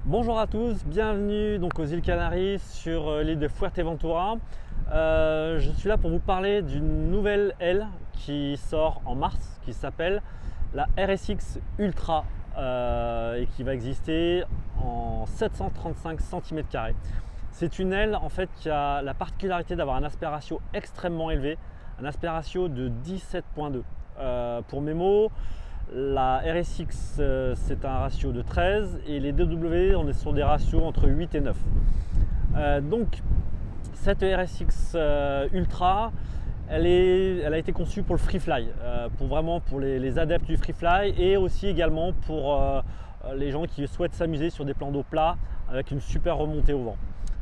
Bonjour à tous, bienvenue donc aux îles Canaries sur l'île de Fuerteventura. Je suis là pour vous parler d'une nouvelle aile qui sort en mars, qui s'appelle la RSX Ultra et qui va exister en 735 cm². C'est une aile en fait qui a la particularité d'avoir un aspect ratio extrêmement élevé, un aspect ratio de 17,2. Pour mes mots, la RSX c'est un ratio de 13 et les DW on est sur des ratios entre 8 et 9. Donc cette RSX Ultra elle a été conçue pour le free fly, pour les adeptes du free fly et aussi également pour les gens qui souhaitent s'amuser sur des plans d'eau plats avec une super remontée au vent.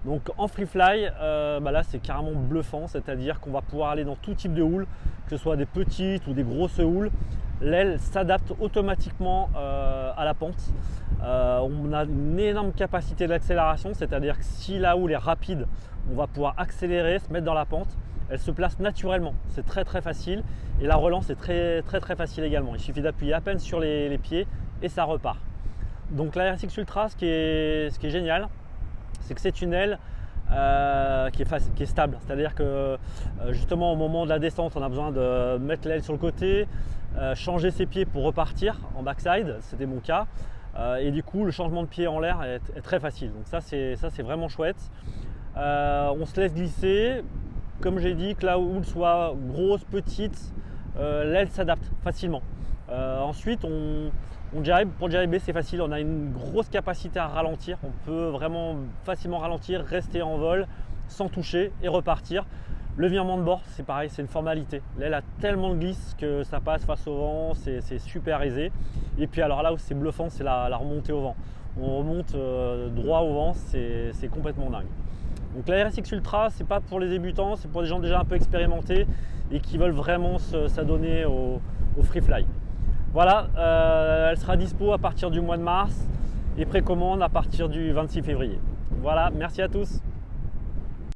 Donc en free fly, là c'est carrément bluffant, c'est-à-dire qu'on va pouvoir aller dans tout type de houle, que ce soit des petites ou des grosses houles. L'aile s'adapte automatiquement à la pente. On a une énorme capacité d'accélération, c'est-à-dire que si la houle est rapide, on va pouvoir accélérer, se mettre dans la pente. Elle se place naturellement, c'est très facile et la relance est très facile également. Il suffit d'appuyer à peine sur les pieds et ça repart. Donc la RSX Ultra, ce qui est génial, c'est que c'est une aile qui est stable, c'est-à-dire que justement au moment de la descente on a besoin de mettre l'aile sur le côté, changer ses pieds pour repartir en backside, c'était mon cas, et du coup le changement de pied en l'air est très facile, donc ça c'est vraiment chouette. On se laisse glisser, comme j'ai dit, que la houle soit grosse, petite, l'aile s'adapte facilement. Ensuite pour diriger c'est facile, on a une grosse capacité à ralentir, on peut vraiment facilement ralentir, rester en vol sans toucher et repartir. Le virement de bord c'est pareil, c'est une formalité, l'aile a tellement de glisse que ça passe face au vent, c'est super aisé. Et puis alors là où c'est bluffant, c'est la remontée au vent, on remonte droit au vent, c'est complètement dingue. Donc la RSX Ultra, c'est pas pour les débutants, c'est pour des gens déjà un peu expérimentés et qui veulent vraiment s'adonner au free fly. Voilà, elle sera dispo à partir du mois de mars et précommande à partir du 26 février. Voilà, merci à tous.